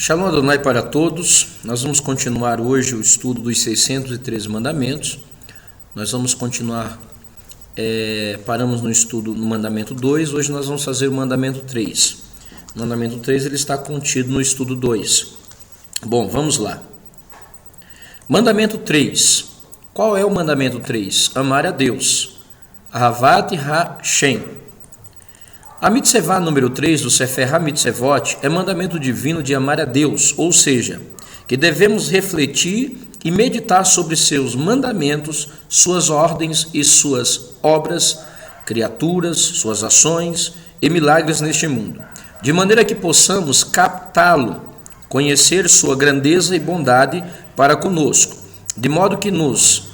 Shalom Adonai para todos. Nós vamos continuar hoje o estudo dos 613 mandamentos. Nós vamos continuar, paramos no estudo no mandamento 2, hoje nós vamos fazer o mandamento 3. O mandamento 3 ele está contido no estudo 2. Bom, vamos lá. Mandamento 3. Qual é o mandamento 3? Amar a Deus. Ahavat Hashem. A mitzvah número 3 do Sefer HaMitzvot é mandamento divino de amar a Deus, ou seja, que devemos refletir e meditar sobre seus mandamentos, suas ordens e suas obras, criaturas, suas ações e milagres neste mundo, de maneira que possamos captá-lo, conhecer sua grandeza e bondade para conosco, de modo que nos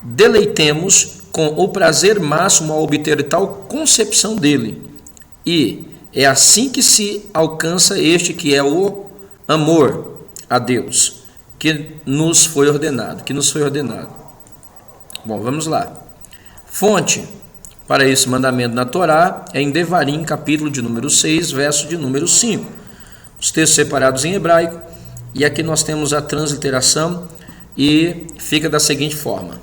deleitemos com o prazer máximo ao obter tal concepção dele. E é assim que se alcança este que é o amor a Deus, que nos foi ordenado, Bom, vamos lá. Fonte para esse mandamento na Torá é em Devarim, capítulo de número 6, verso de número 5. Os textos separados em hebraico, e aqui nós temos a transliteração e fica da seguinte forma: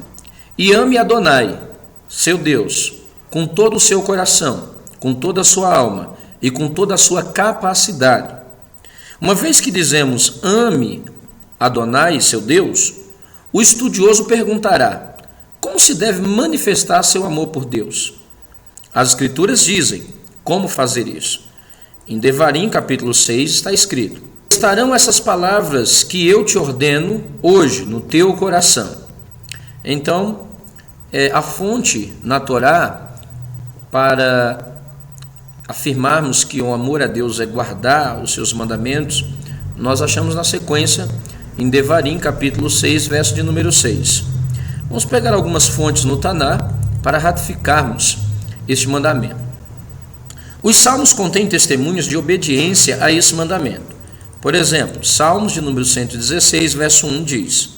E ame Adonai, seu Deus, com todo o seu coração, com toda a sua alma e com toda a sua capacidade. Uma vez que dizemos ame Adonai, seu Deus, o estudioso perguntará: como se deve manifestar seu amor por Deus? As Escrituras dizem como fazer isso. Em Devarim, capítulo 6, está escrito: estarão essas palavras que eu te ordeno hoje no teu coração. Então, a fonte na Torá para afirmarmos que o amor a Deus é guardar os seus mandamentos, nós achamos na sequência em Devarim, capítulo 6, verso de número 6. Vamos pegar algumas fontes no Taná para ratificarmos este mandamento. Os salmos contêm testemunhos de obediência a esse mandamento. Por exemplo, Salmos de número 116, verso 1 diz: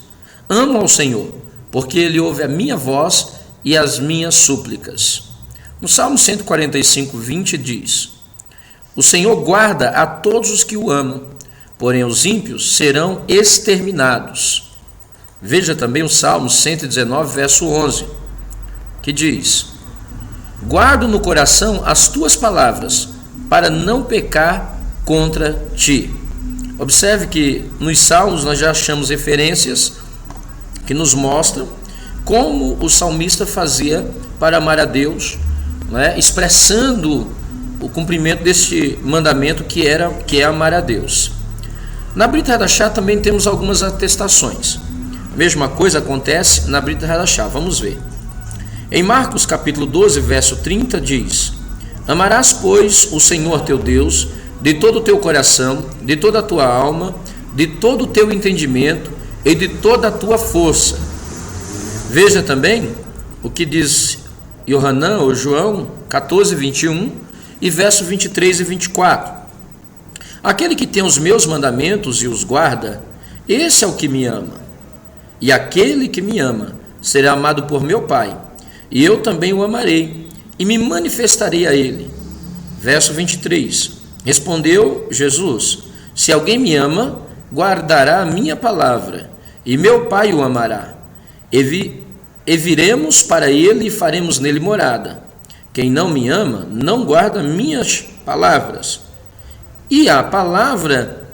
Amo ao Senhor, porque Ele ouve a minha voz e as minhas súplicas. No Salmo 145, 20 diz: O Senhor guarda a todos os que o amam, porém os ímpios serão exterminados. Veja também o Salmo 119, verso 11, que diz: Guardo no coração as tuas palavras, para não pecar contra ti. Observe que nos Salmos nós já achamos referências que nos mostram como o salmista fazia para amar a Deus, expressando o cumprimento deste mandamento que é amar a Deus. Na Brit Hadashah também temos algumas atestações. A mesma coisa acontece na Brit Hadashah. Vamos ver. Em Marcos capítulo 12, verso 30 diz: Amarás, pois, o Senhor teu Deus de todo o teu coração, de toda a tua alma, de todo o teu entendimento e de toda a tua força. Veja também o que diz Yohanan ou João 14, 21 e verso 23 e 24. Aquele que tem os meus mandamentos e os guarda, esse é o que me ama. E aquele que me ama será amado por meu Pai, e eu também o amarei e me manifestarei a ele. Verso 23. Respondeu Jesus: Se alguém me ama, guardará a minha palavra, e meu Pai o amará. E viremos para ele e faremos nele morada. Quem não me ama, não guarda minhas palavras. E a palavra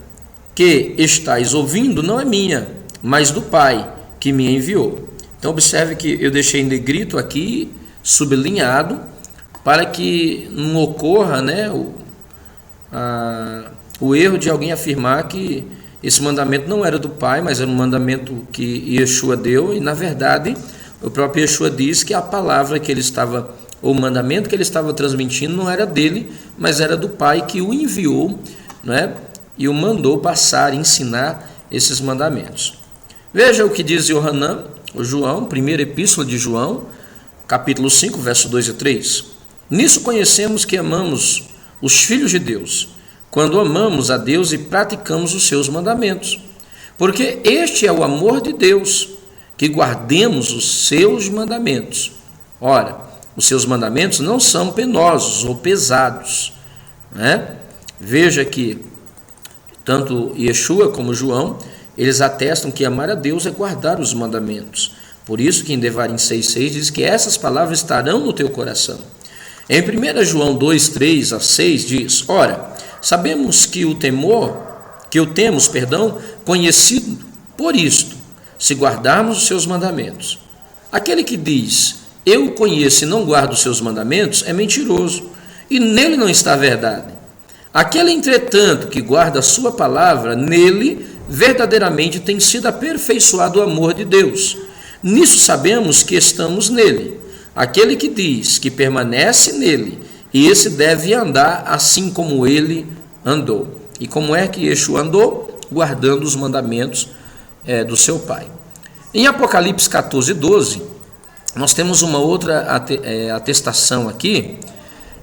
que estáis ouvindo não é minha, mas do Pai que me enviou. Então observe que eu deixei em negrito aqui, sublinhado, para que não ocorra o erro de alguém afirmar que esse mandamento não era do Pai, mas era um mandamento que Yeshua deu, e na verdade o próprio Yeshua diz que a palavra que ele estava, o mandamento que ele estava transmitindo não era dele, mas era do Pai que o enviou, e o mandou passar, ensinar esses mandamentos. Veja o que diz Yohanan, o João, primeira epístola de João, capítulo 5, verso 2 e 3. Nisso conhecemos que amamos os filhos de Deus, quando amamos a Deus e praticamos os seus mandamentos. Porque este é o amor de Deus, que guardemos os seus mandamentos. Ora, os seus mandamentos não são penosos ou pesados. Veja que Tanto Yeshua como João, eles atestam que amar a Deus é guardar os mandamentos. Por isso que em Devarim 6,6 diz que essas palavras estarão no teu coração. Em 1 João 2,3-6 diz: ora, sabemos que o temos, conhecido por isto, se guardarmos os seus mandamentos. Aquele que diz, eu o conheço e não guardo os seus mandamentos, é mentiroso, e nele não está a verdade. Aquele, entretanto, que guarda a sua palavra, nele verdadeiramente tem sido aperfeiçoado o amor de Deus. Nisso sabemos que estamos nele. Aquele que diz que permanece nele, e esse deve andar assim como ele andou. E como é que Yeshua andou? Guardando os mandamentos do seu Pai. Em Apocalipse 14:12, nós temos uma outra atestação aqui,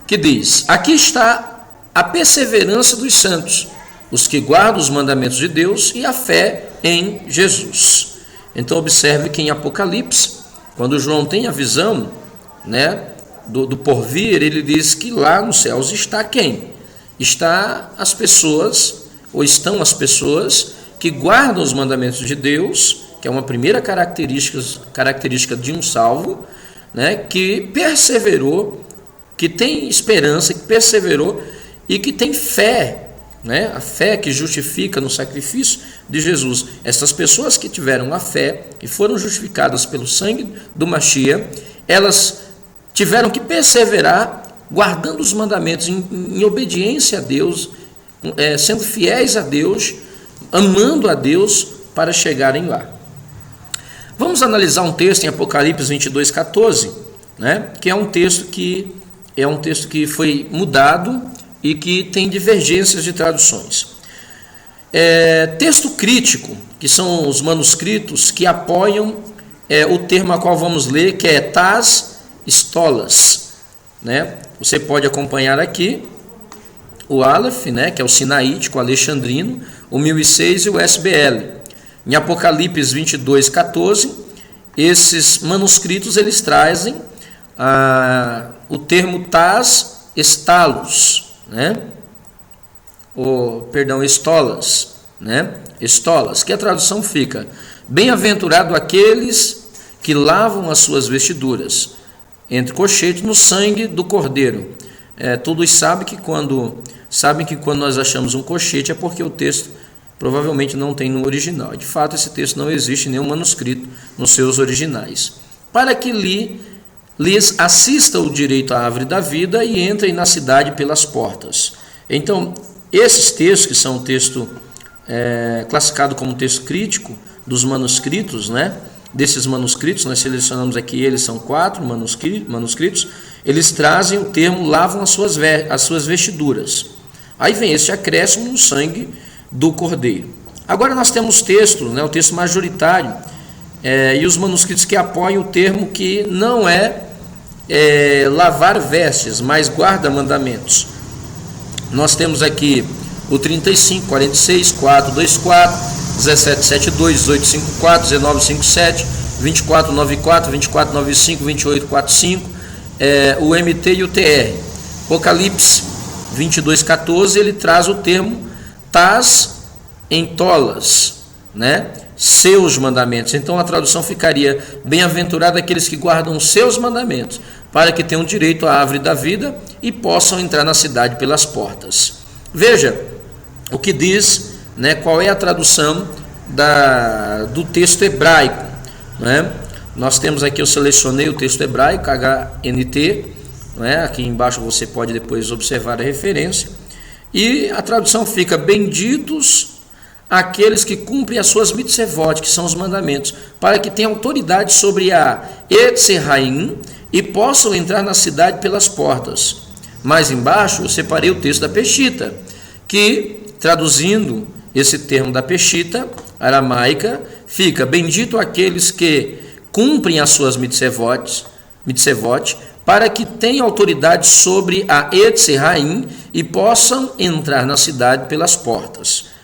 que diz: aqui está a perseverança dos santos, os que guardam os mandamentos de Deus e a fé em Jesus. Então observe que em Apocalipse, quando João tem a visão, do porvir, ele diz que lá nos céus está quem? Estão as pessoas que guardam os mandamentos de Deus, que é uma primeira característica de um salvo, que perseverou, que tem esperança, que perseverou e que tem fé, a fé que justifica no sacrifício de Jesus. Essas pessoas que tiveram a fé e foram justificadas pelo sangue do Mashiach, elas tiveram que perseverar guardando os mandamentos em obediência a Deus, sendo fiéis a Deus, amando a Deus para chegarem lá. Vamos analisar um texto em Apocalipse 22:14, que é um texto que foi mudado e que tem divergências de traduções. Texto crítico, que são os manuscritos que apoiam o termo a qual vamos ler, que é tas stolas. Você pode acompanhar aqui o Aleph, que é o sinaítico, o alexandrino, o 1006 e o SBL. Em Apocalipse 22:14, esses manuscritos eles trazem o termo tas estalos, estolas, estolas, que a tradução fica: bem-aventurado aqueles que lavam as suas vestiduras, entre colchetes, no sangue do Cordeiro. Todos sabem que quando nós achamos um colchete é porque o texto provavelmente não tem no original. De fato, esse texto não existe em nenhum manuscrito nos seus originais. Para que lhes assista o direito à árvore da vida e entrem na cidade pelas portas. Então, esses textos, que são um texto classificado como texto crítico dos manuscritos, desses manuscritos, nós selecionamos aqui, eles são 4 manuscritos, eles trazem o termo lavam as suas vestiduras. Aí vem esse acréscimo no sangue do Cordeiro. Agora nós temos textos, o texto majoritário, e os manuscritos que apoiam o termo que não é lavar vestes, mas guarda mandamentos. Nós temos aqui o 35, 46, 424, 1772, 1854, 1957, 2494, 2495, 2845, o MT e o TR. Apocalipse 22:14, ele traz o termo tas entolas, seus mandamentos. Então a tradução ficaria: bem-aventurado aqueles que guardam os seus mandamentos, para que tenham direito à árvore da vida e possam entrar na cidade pelas portas. Veja o que diz, qual é a tradução do texto hebraico. Nós temos aqui, eu selecionei o texto hebraico, HNT, aqui embaixo você pode depois observar a referência, e a tradução fica: benditos aqueles que cumprem as suas mitzvot, que são os mandamentos, para que tenham autoridade sobre a Etzerraim e possam entrar na cidade pelas portas. Mais embaixo eu separei o texto da Peshita, que, traduzindo esse termo da Peshita aramaica, fica: bendito aqueles que cumprem as suas mitzvot, para que tenham autoridade sobre a Etzerraim e possam entrar na cidade pelas portas.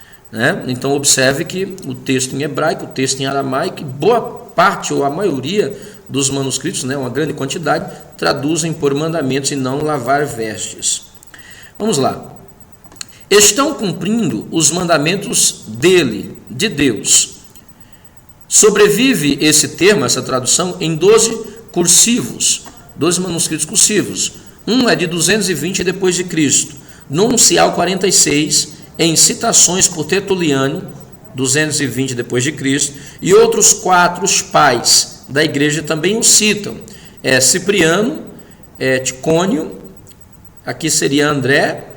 Então observe que o texto em hebraico, o texto em aramaico, boa parte ou a maioria dos manuscritos, uma grande quantidade, traduzem por mandamentos e não lavar vestes. Vamos lá. estão cumprindo os mandamentos dele, de Deus. Sobrevive esse termo, essa tradução, em 12 cursivos, 12 manuscritos cursivos. Um é de 220 depois de Cristo, no Uncial 46, em citações por Tertuliano, 220 depois de Cristo, e outros 4 pais da igreja também o citam. Cipriano, Ticônio, aqui seria André,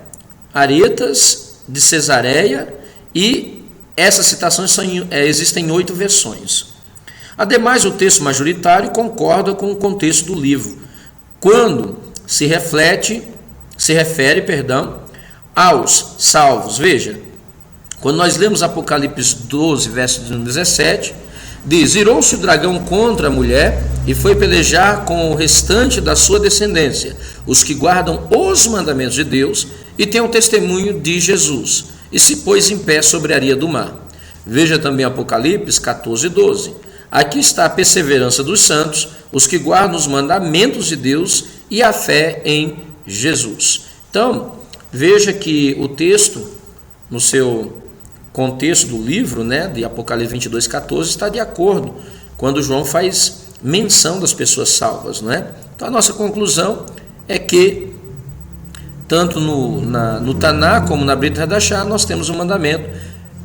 Aretas de Cesareia, e essas citações existem em 8 versões. Ademais, o texto majoritário concorda com o contexto do livro, quando se refere, aos salvos. Veja, quando nós lemos Apocalipse 12, verso 17, diz: irou-se o dragão contra a mulher e foi pelejar com o restante da sua descendência, os que guardam os mandamentos de Deus e têm o testemunho de Jesus, e se pôs em pé sobre a areia do mar. Veja também Apocalipse 14, 12. Aqui está a perseverança dos santos, os que guardam os mandamentos de Deus e a fé em Jesus. Então, veja que o texto, no seu contexto do livro, de Apocalipse 22, 14, está de acordo quando João faz menção das pessoas salvas. Então, a nossa conclusão é que, tanto no Taná como na Brit Hadashah, nós temos um mandamento,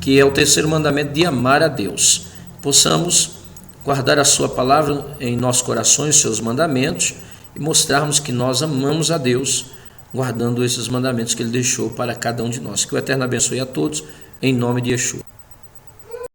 que é o terceiro mandamento de amar a Deus. Possamos guardar a sua palavra em nossos corações, seus mandamentos, e mostrarmos que nós amamos a Deus, guardando esses mandamentos que Ele deixou para cada um de nós. Que o Eterno abençoe a todos, em nome de Yeshua.